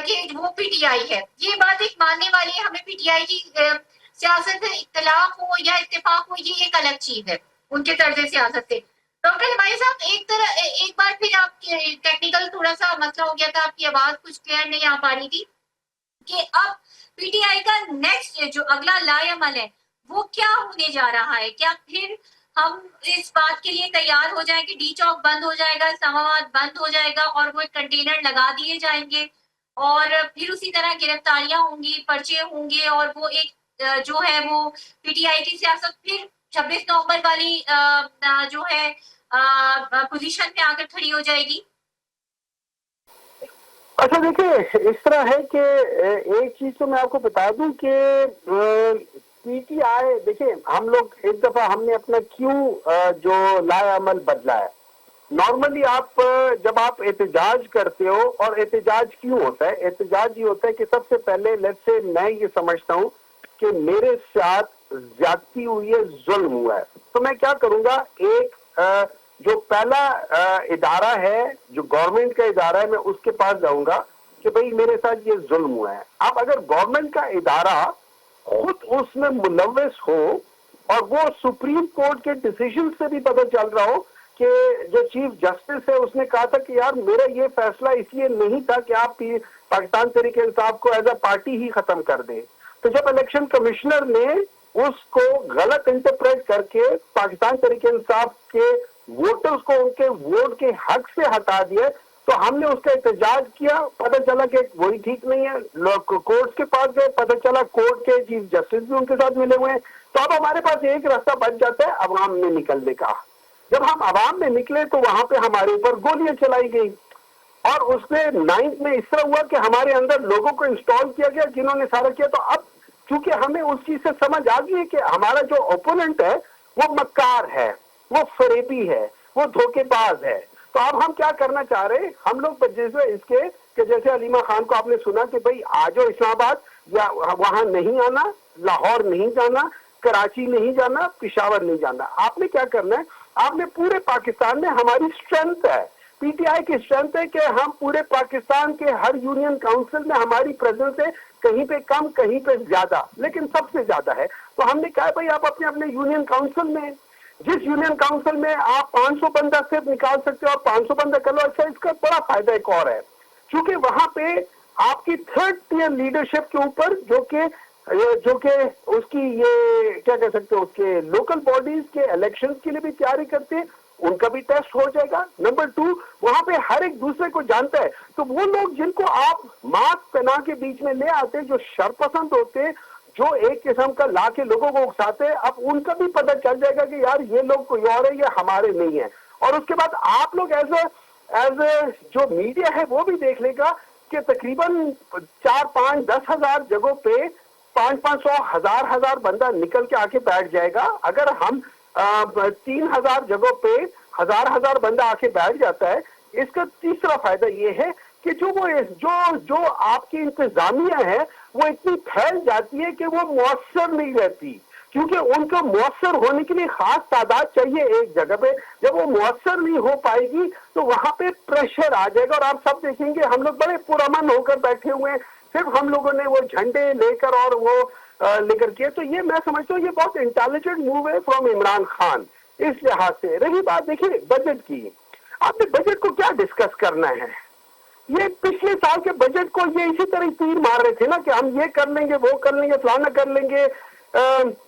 कि वो पीटीआई है। ये बात एक मानने वाली है। हमें पीटीआई की सियासत में इख्तिलाफ हो या इत्तेफाक हो, ये एक अलग चीज है उनके तर्ज सियासत से। डॉक्टर हिमायत साहब, एक बार फिर आप टेक्निकल थोड़ा सा मसला हो गया था, आपकी आवाज कुछ क्लियर नहीं आ पा रही थी कि अब पीटीआई का नेक्स्ट जो अगला लाएअमल है वो क्या होने जा रहा है। क्या फिर हम इस बात के लिए तैयार हो जाएं कि डी चौक बंद हो जाएगा, इस्लामाबाद बंद हो जाएगा और वो एक कंटेनर लगा दिए जाएंगे और फिर उसी तरह गिरफ्तारियां होंगी, पर्चे होंगे और वो एक जो है वो पीटीआई की सियासत फिर 26 नवंबर वाली जो है पोजीशन में आकर खड़ी हो जाएगी। अच्छा देखिए, इस तरह है कि एक चीज तो मैं आपको बता दूं कि पीटीआई, देखिए हम लोग एक दफा हमने अपना क्यों जो लाएअमल बदला है। नॉर्मली आप जब आप एहतजाज करते हो, और एहतजाज क्यों होता है, एहतजाज ये होता है कि सबसे पहले लेट्स से मैं ये समझता हूँ कि मेरे साथ ज्यादती हुई है, जुल्म हुआ है, तो मैं क्या करूंगा, एक जो पहला इदारा है, जो गवर्नमेंट का इदारा है, मैं उसके पास जाऊंगा कि भाई मेरे साथ ये जुल्म हुआ है। अब अगर गवर्नमेंट का इदारा खुद उसमें मुलव्वस हो और वो सुप्रीम कोर्ट के डिसीजन से भी पता चल रहा हो कि जो चीफ जस्टिस है उसने कहा था कि यार मेरा ये फैसला इसलिए नहीं था कि आप पाकिस्तान तहरीक इंसाफ को एज अ पार्टी ही खत्म कर दें, तो जब इलेक्शन कमिश्नर ने उसको गलत इंटरप्रेट करके पाकिस्तान तहरीक इंसाफ के वोटर्स को उनके वोट के हक से हटा दिया। तो हमने उसका एहतजाज किया, पता चला कि वही ठीक नहीं है, कोर्ट के पास गए, पता चला कोर्ट के चीफ जस्टिस भी उनके साथ मिले हुए हैं। तो अब हमारे पास एक रास्ता बच जाता है अवाम में निकलने का। जब हम अवाम में निकले तो वहां पे हमारे ऊपर गोलियां चलाई गई और उसमें 9th में इस तरह हुआ कि हमारे अंदर लोगों को इंस्टॉल किया गया जिन्होंने सारा किया। तो अब चूंकि हमें उस चीज से समझ आ गई है कि हमारा जो ओपोनेंट है वो मक्कार है, वो फरेबी है, वो धोखेबाज है। तो अब हम क्या करना चाह रहे हैं, हम लोग जैसे इसके कि जैसे अलीमा खान को आपने सुना कि भाई आ जाओ इस्लामाबाद, या वहां नहीं आना, लाहौर नहीं जाना, कराची नहीं जाना, पिशावर नहीं जाना। आपने क्या करना है, आपने पूरे पाकिस्तान में हमारी स्ट्रेंथ है, पीटीआई की स्ट्रेंथ है कि हम पूरे पाकिस्तान के हर यूनियन काउंसिल में हमारी प्रेजेंस है, कहीं पे कम कहीं पे ज्यादा, लेकिन सबसे ज्यादा है। तो हमने कहा भाई आप अपने अपने यूनियन काउंसिल में, जिस यूनियन काउंसिल में आप 500 बंदा सिर्फ निकाल सकते हो और 500 बंदा कर लो। अच्छा, इसका बड़ा फायदा एक और है, क्योंकि वहां पे आपकी 3rd tier लीडरशिप के ऊपर जो कि उसकी ये क्या कह सकते हो, उसके लोकल बॉडीज के इलेक्शंस के लिए भी तैयारी करते हैं, उनका भी टेस्ट हो जाएगा। नंबर 2, वहां पे हर एक दूसरे को जानता है। तो वो लोग जिनको आप मास्क पहना के बीच में ले आते हैं, जो शरपसंद होते हैं, जो एक किस्म का ला के लोगों को उकसाते हैं, अब उनका भी पता चल जाएगा कि यार ये लोग कोई और है, ये हमारे नहीं है। और उसके बाद आप लोग एज ए जो मीडिया है वो भी देख लेगा कि तकरीबन 4, 5, 10 हजार जगहों पे 500, 1000 बंदा निकल के आके बैठ जाएगा। अगर हम 3000 जगहों पे 1000 बंदा आके बैठ जाता है। इसका तीसरा फायदा ये है कि जो आपकी इंतजामिया है वो इतनी फैल जाती है कि वो मुअस्सर नहीं रहती, क्योंकि उनको मुअस्सर होने के लिए खास तादाद चाहिए एक जगह पे। जब वो मुअस्सर नहीं हो पाएगी तो वहां पे प्रेशर आ जाएगा। और आप सब देखेंगे हम लोग बड़े पुरअमन होकर बैठे हुए हैं, सिर्फ हम लोगों ने वो झंडे लेकर और वो लेकर के। तो ये मैं समझता हूँ ये बहुत इंटेलिजेंट मूव है फ्रॉम इमरान खान इस लिहाज से। रही बात देखिए बजट की, आपने बजट को क्या डिस्कस करना है। ये पिछले साल के बजट को ये इसी तरह तीर मार रहे थे ना कि हम ये कर लेंगे, वो कर लेंगे, फलाना कर लेंगे।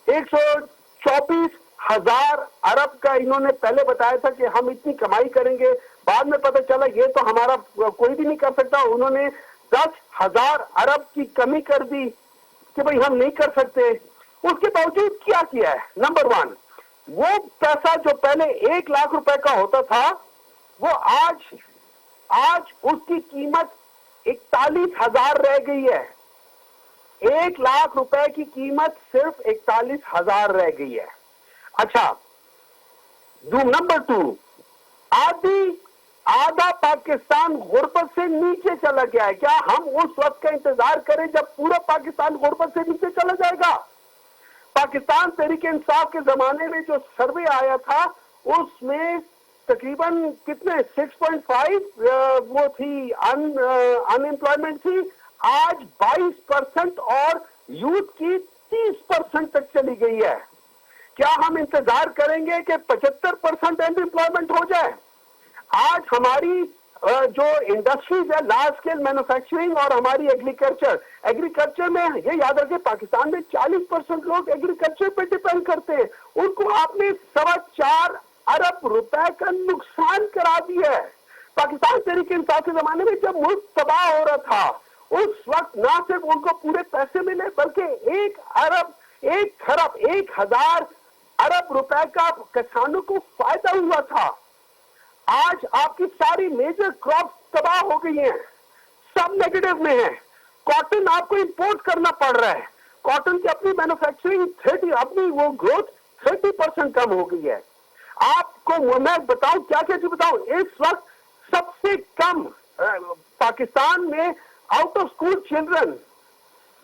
124,000 अरब का इन्होंने पहले बताया था कि हम इतनी कमाई करेंगे, बाद में पता चला ये तो हमारा कोई भी नहीं कर सकता। उन्होंने 10,000 अरब की कमी कर दी कि भाई हम नहीं कर सकते। उसके बावजूद क्या किया है, नंबर 1 वो पैसा जो पहले 1 लाख रुपए का होता था वो आज उसकी कीमत 41,000 रह गई है। 1 लाख रुपए की कीमत सिर्फ 41,000 रह गई है। अच्छा, नंबर 2 आधा पाकिस्तान गुर्बत से नीचे चला गया है। क्या हम उस वक्त का इंतजार करें जब पूरा पाकिस्तान गुर्बत से नीचे चला जाएगा? पाकिस्तान तहरीक इंसाफ के जमाने में जो सर्वे आया था उसमें तकरीबन कितने 6.5 वो थी अनएम्प्लॉयमेंट थी। आज 22% और यूथ की 30% तक चली गई है। क्या हम इंतजार करेंगे कि 75% अनएम्प्लॉयमेंट हो जाए? आज हमारी जो इंडस्ट्रीज है, लार्ज स्केल मैन्युफैक्चरिंग और हमारी एग्रीकल्चर में ये याद रखें पाकिस्तान में 40% लोग एग्रीकल्चर पे डिपेंड करते हैं। उनको आपने 4.25 अरब रुपए का नुकसान करा दिया है। पाकिस्तान तहरीक इंसाफ के जमाने में जब मुल्क तबाह हो रहा था उस वक्त ना सिर्फ उनको पूरे पैसे मिले बल्कि 1,000 अरब रुपए का किसानों को फायदा हुआ था। आज आपकी सारी मेजर क्रॉप तबाह हो गई हैं, सब नेगेटिव में है। कॉटन आपको इंपोर्ट करना पड़ रहा है। कॉटन की अपनी मैन्युफैक्चरिंग अपनी वो ग्रोथ 30% कम हो गई है। आपको मैं बताऊं क्या बताऊं, इस वक्त सबसे कम पाकिस्तान में आउट ऑफ स्कूल चिल्ड्रन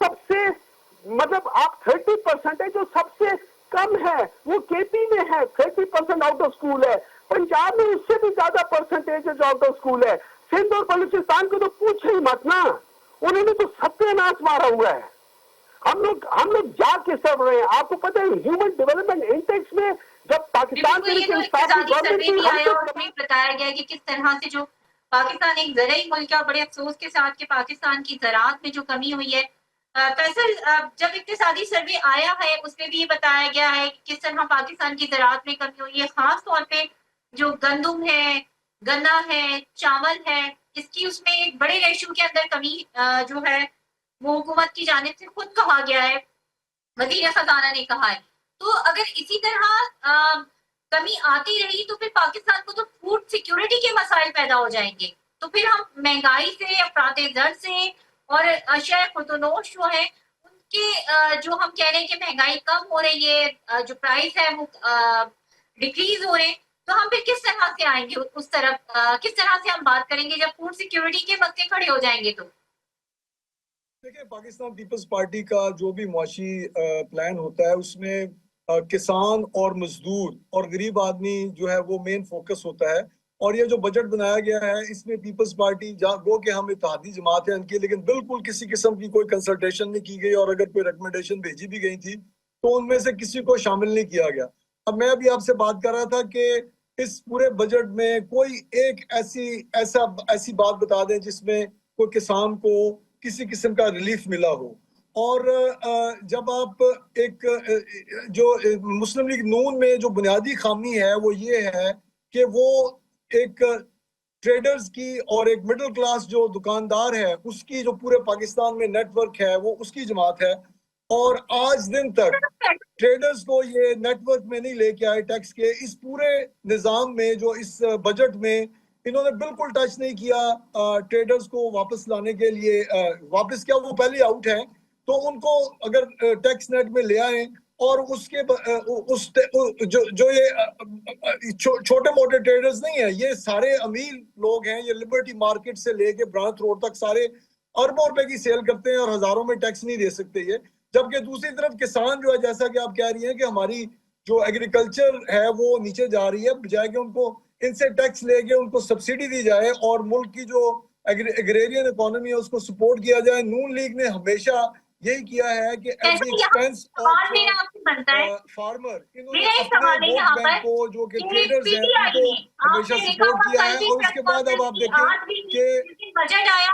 सबसे मतलब आप 30% है, जो सबसे कम है वो केपी में है। 30% आउट ऑफ स्कूल है। पंजाब में उससे भी ज्यादा परसेंटेज है जो आउट ऑफ स्कूल है। सिंध और बलूचिस्तान को तो पूछे ही मत ना, उन्होंने तो सत्यानाश मारा हुआ है। हम लोग जा के सब रहे हैं। आपको पता है ह्यूमन डेवलपमेंट इंडेक्स में जब पाकिस्तान बताया गया कि किस तरह से जो पाकिस्तान एक ज़राई मुल्क है, बड़े अफसोस के साथ कि पाकिस्तान की ज़राअत में जो कमी हुई है फैसल, जब इक्तिसादी सर्वे आया है उसमें भी ये बताया गया है कि किस तरह पाकिस्तान की ज़राअत में कमी हुई है, खास तौर पे जो गंदुम है, गन्ना है, चावल है, इसकी उसमें एक बड़े रेशो के अंदर कमी जो है वो हुकूमत की जानिब से खुद कहा गया है, वज़ीर खजाना ने कहा है। तो अगर इसी तरह कमी आती रही तो फिर पाकिस्तान को तो फूड सिक्योरिटी के मसाइल पैदा हो जाएंगे। तो फिर हम महंगाई से, अफराते दर से और अशिया खुर्दनोश जो है उनके जो हम कह रहे हैं कि महंगाई कम हो रही है, जो प्राइस है वो डिक्रीज हो रहे हैं, तो हम फिर किस तरह से आएंगे उस तरफ, किस तरह से हम बात करेंगे जब फूड सिक्योरिटी के मसले खड़े हो जाएंगे। तो देखिए, पाकिस्तान पीपल्स पार्टी का जो भी मुआशी प्लान होता है उसमें किसान और मजदूर और गरीब आदमी जो है वो मेन फोकस होता है। और ये जो बजट बनाया गया है इसमें पीपल्स पार्टी गो के हम इत्तेहादी जमात है इनकी, लेकिन बिल्कुल किसी किस्म की कोई कंसल्टेशन नहीं की गई, और अगर कोई रिकमेंडेशन भेजी भी गई थी तो उनमें से किसी को शामिल नहीं किया गया। अब मैं अभी आपसे बात कर रहा था कि इस पूरे बजट में कोई एक ऐसी बात बता दें जिसमें कोई किसान को किसी किस्म का रिलीफ मिला हो। और जब आप जो मुस्लिम लीग नून में जो बुनियादी खामी है वो ये है कि वो एक ट्रेडर्स की और एक मिडिल क्लास जो दुकानदार है उसकी जो पूरे पाकिस्तान में नेटवर्क है वो उसकी जमात है, और आज दिन तक ट्रेडर्स को ये नेटवर्क में नहीं लेके आए टैक्स के। इस पूरे निजाम में जो इस बजट में इन्होंने बिल्कुल टच नहीं किया ट्रेडर्स को वापस लाने के लिए। वापस क्या, वो पहले आउट है, तो उनको अगर टैक्स नेट में ले आए और उसके जो ये छोटे मोटे ट्रेडर्स नहीं है, ये सारे अमीर लोग हैं, ये लिबर्टी मार्केट से लेके ब्रांच रोड तक सारे अरबों रुपए की सेल करते हैं और हजारों में टैक्स नहीं दे सकते ये। जबकि दूसरी तरफ किसान जो है, जैसा कि आप कह रही हैं कि हमारी जो एग्रीकल्चर है वो नीचे जा रही है, बजाय कि उनको इनसे टैक्स लेके उनको सब्सिडी दी जाए और मुल्क की जो एग्रेरियन इकोनॉमी है उसको सपोर्ट किया जाए। नून लीग ने हमेशा यही किया है कि at the expense of farmer इन्होंने अपने वोट बैंक को जो कि ट्रेडर्स हैं उनको हमेशा सपोर्ट किया है। और उसके बाद अब आप देखें कि बजट आया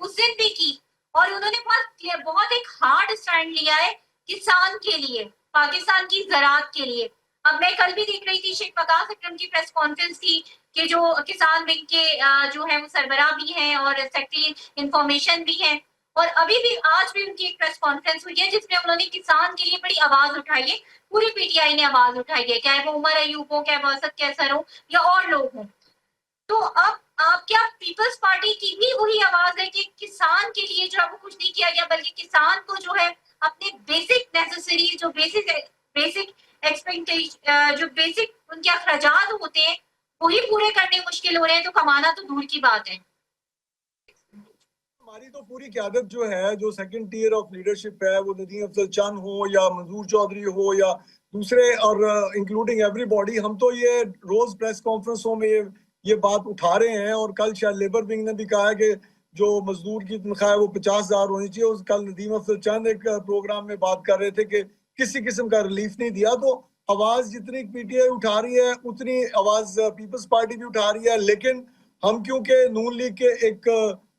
उस दिन भी की, और उन्होंने बहुत एक हार्ड स्टैंड लिया है किसान के लिए, पाकिस्तान की ज़राअत के लिए। अब मैं कल भी देख रही थी शेख वकास अकरम की प्रेस कॉन्फ्रेंस थी कि जो किसान विंग के जो है वो सरबराह भी हैं और सेक्रेटरी इंफॉर्मेशन भी हैं, और अभी भी आज भी उनकी एक प्रेस कॉन्फ्रेंस हुई है जिसमें उन्होंने किसान के लिए बड़ी आवाज उठाई है। पूरी पीटीआई ने आवाज उठाई है, चाहे वो उमर अयूब हो, चाहे वो असद कैसर हो या और लोग हों। तो अब क्या पीपल्स पार्टी की भी वही आवाज है कि किसान के लिए जो है वो कुछ नहीं किया गया, बल्कि किसान को जो है अपने बेसिक नेसेसरी, जो बेसिक एक्सपेक्टेशन, जो बेसिक उनके अखराजात होते हैं वही पूरे करने मुश्किल हो रहे हैं, तो कमाना तो दूर की बात है। हमारी तो पूरी क़यादत जो है, जो सेकंड टियर ऑफ लीडरशिप है, वो नदीम अफजल चंद हो या मंजूर चौधरी हो या दूसरे, और इंक्लूडिंग एवरीबॉडी, हम तो ये रोज प्रेस कॉन्फ्रेंसों में ये बात उठा रहे हैं। और कल शायद लेबर विंग ने भी कहा है कि जो मजदूर की तनख्वाह है वो 50,000 होनी चाहिए। उस कल नदीम अफजल चंद एक प्रोग्राम में बात कर रहे थे कि किसी किस्म का रिलीफ नहीं दिया। तो आवाज जितनी पीटीआई उठा रही है उतनी आवाज पीपल्स पार्टी भी उठा रही है, लेकिन हम क्योंकि नून लीग के एक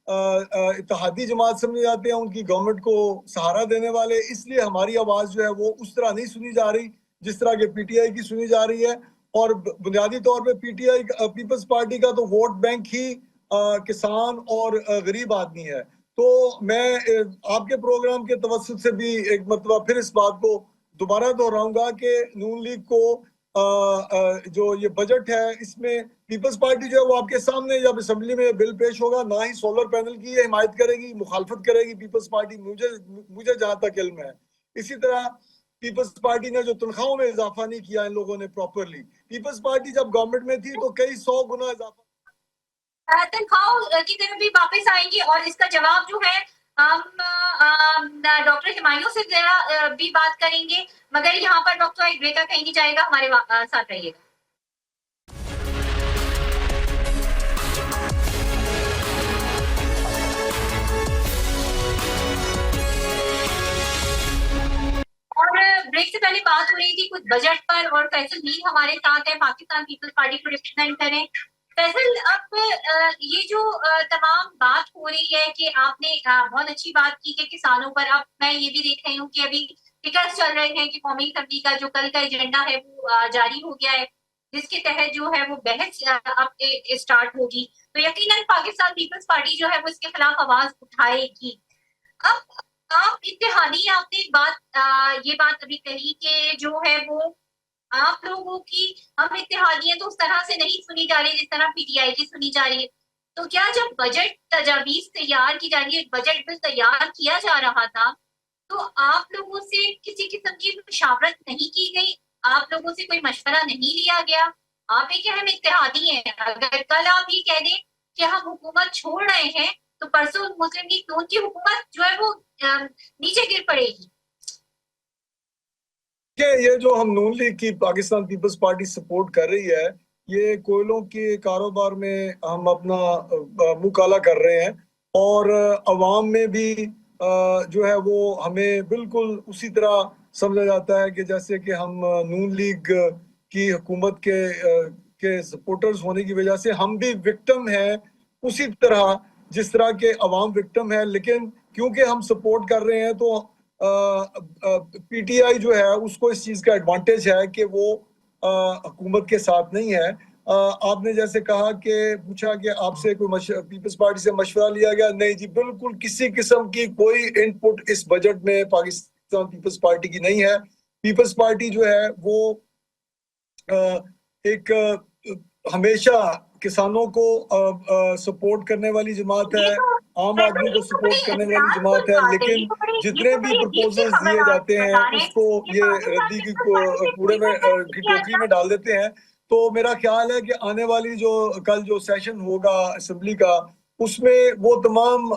इत्तेहादी जमात समझे जाते हैं, उनकी गवर्नमेंट को सहारा देने वाले, इसलिए हमारी आवाज जो है वो उस तरह नहीं सुनी जा रही जिस तरह के पीटीआई की सुनी जा रही है। और बुनियादी तौर पे पीटीआई पीपल्स पार्टी का तो वोट बैंक ही किसान और गरीब आदमी है। तो मैं आपके प्रोग्राम के तवस्सुत से भी एक मरतबा फिर इस बात को दोबारा दोहराऊंगा कि नून लीग को जो ये बजट है इसमें पीपल्स पार्टी जो है वो आपके सामने जब असेंबली में बिल पेश होगा, ना ही सोलर पैनल की हिमायत करेगी, मुखालफत करेगी पीपल्स पार्टी, मुझे जहां तक इल्म है। इसी तरह पीपल्स पार्टी ने जो तनख्वाहों में इजाफा नहीं किया इन लोगों ने प्रॉपरली, पीपल्स पार्टी जब गवर्नमेंट में थी तो कई 100 गुना इजाफा। तनख्वाहों की तरफ भी वापस आएंगे और इसका जवाब जो है हम डॉक्टर हिमायूं से जरा भी बात करेंगे, मगर यहाँ पर डॉक्टर एक ब्रेक कहीं नहीं जाएगा, हमारे साथ रहिएगा। और ब्रेक से पहले बात हो रही थी कुछ बजट पर, और फैसल मीर हमारे साथ है, पाकिस्तान पीपल्स पार्टी को रिप्रेजेंट करें। फैसल, अब ये जो तमाम बात हो रही है कि आपने बहुत अच्छी बात की कि किसानों पर, अब मैं ये भी देख रही हूँ कि अभी फिक्र चल रहे हैं कि कौमी असम्बली का जो कल का एजेंडा है वो जारी हो गया है, जिसके तहत जो है वो बहस अब स्टार्ट होगी। तो यकीनन पाकिस्तान पीपल्स पार्टी जो है वो इसके खिलाफ आवाज उठाएगी। अब आप इत्तेहादी, आपने एक बात ये बात अभी कही कि जो है वो आप लोगों की, हम इत्तेहादी हैं तो उस तरह से नहीं सुनी जा रही जिस तरह पीटीआई की सुनी जा रही है। तो क्या जब बजट तजावीज तैयार की जा रही है, बजट बिल तैयार किया जा रहा था, तो आप लोगों से किसी किस्म की मुशावरत नहीं की गई? आप लोगों से कोई मशवरा नहीं लिया गया? आप एक अहम इत्तेहादी हैं, अगर कल आप ये कह दें कि हम हुकूमत छोड़ रहे हैं तो परसों मुस्लिम लीग नून की हुकूमत जो है वो नीचे गिर पड़ेगी। ये जो हम नून लीग की पाकिस्तान पीपल्स पार्टी सपोर्ट कर रही है, ये कोयलों के कारोबार में हम अपना मुंह काला कर रहे हैं, और अवाम में भी जो है वो हमें बिल्कुल उसी तरह समझा जाता है कि जैसे कि हम नून लीग की हुकूमत के सपोर्टर्स होने की वजह से हम भी विक्टिम हैं, उसी तरह जिस तरह के अवाम विक्टिम है। लेकिन क्योंकि हम सपोर्ट कर रहे हैं तो पीटीआई जो है उसको इस चीज का एडवांटेज है कि वो हुकूमत के साथ नहीं है। आपने जैसे कहा कि पूछा कि आपसे कोई पीपल्स पार्टी से मशवरा लिया गया, नहीं जी, बिल्कुल किसी किस्म की कोई इनपुट इस बजट में पाकिस्तान पीपल्स पार्टी की नहीं है। पीपल्स पार्टी जो है वो एक हमेशा किसानों को सपोर्ट करने वाली जमात है, आम आदमी को सपोर्ट करने वाली जमात है। लेकिन जितने भी प्रपोजल्स दिए जाते हैं उसको ये रद्दी की कूड़े में की टोकरी में डाल देते हैं। तो मेरा ख्याल है कि आने वाली जो कल जो सेशन होगा असेंबली का, उसमें वो तमाम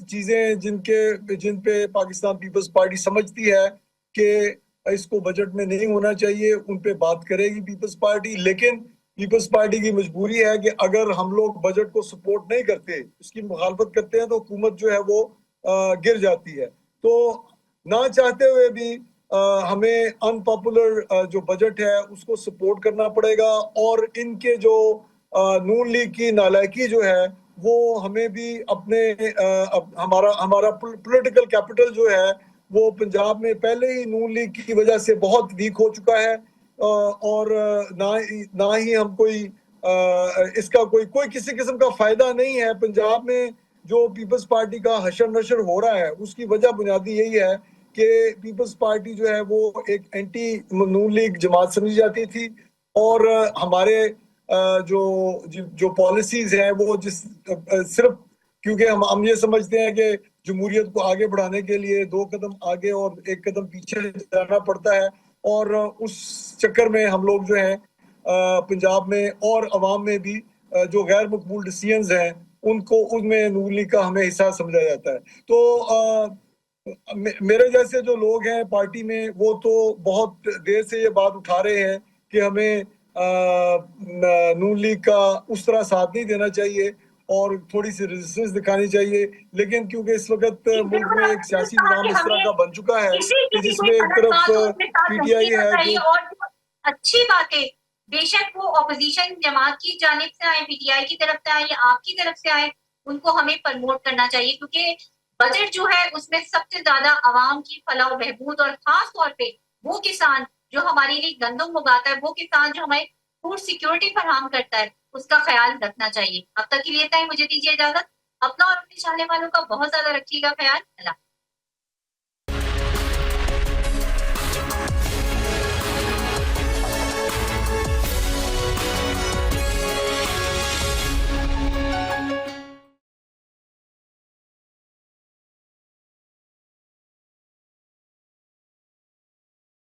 चीजें जिन पे पाकिस्तान पीपल्स पार्टी समझती है कि इसको बजट में नहीं होना चाहिए, उन पे बात करेगी पीपल्स पार्टी। लेकिन पीपल्स पार्टी की मजबूरी है कि अगर हम लोग बजट को सपोर्ट नहीं करते, उसकी मुखालफत करते हैं, तो हुकूमत जो है वो गिर जाती है। तो ना चाहते हुए भी हमें अनपॉपुलर जो बजट है उसको सपोर्ट करना पड़ेगा, और इनके जो नून लीग की नालायकी जो है वो हमें भी अपने हमारा पॉलिटिकल कैपिटल जो है वो पंजाब में पहले ही नून लीग की वजह से बहुत वीक हो चुका है, और ना ही हम कोई इसका कोई किसी किस्म का फायदा नहीं है। पंजाब में जो पीपल्स पार्टी का हशर नशर हो रहा है उसकी वजह बुनियादी यही है कि पीपल्स पार्टी जो है वो एक एंटी नून लीग जमात समझी जाती थी, और हमारे जो पॉलिसीज हैं वो सिर्फ क्योंकि हम ये समझते हैं कि जमहूरियत को आगे बढ़ाने के लिए 2 कदम आगे और 1 कदम पीछे जाना पड़ता है, और उस चक्कर में हम लोग जो है पंजाब में और अवाम में भी जो गैर मकबूल डिसीजंस हैं उनको उनमें नून लीग का हमें हिस्सा समझा जाता है। तो मेरे जैसे जो लोग हैं पार्टी में वो तो बहुत देर से ये बात उठा रहे हैं कि हमें नून लीग का उस तरह साथ नहीं देना चाहिए और थोड़ी सी रेजिस्टेंस दिखानी चाहिए। लेकिन क्योंकि इस वक्त मुल्क में एक सियासी निज़ाम इस तरह का बन चुका है कि जिसमें एक तरफ पीटीआई है जो अच्छी बात है, बेशक वो ऑपोजिशन जमात की जानिब से आए, पीटीआई की तरफ से आए या आपकी तरफ से आए, उनको हमें प्रमोट करना चाहिए, क्योंकि बजट जो है उसमें सबसे ज्यादा आवाम की फलाह बहबूद और खास तौर पे वो किसान जो हमारे लिए गंदम उगाता है, वो किसान जो हमें फूड सिक्योरिटी फराहम करता है, उसका ख्याल रखना चाहिए। अब तक के लिए मुझे दीजिए इजाजत। अपना और अपने चाहने वालों का बहुत ज्यादा रखिएगा ख्याल। अल्लाह।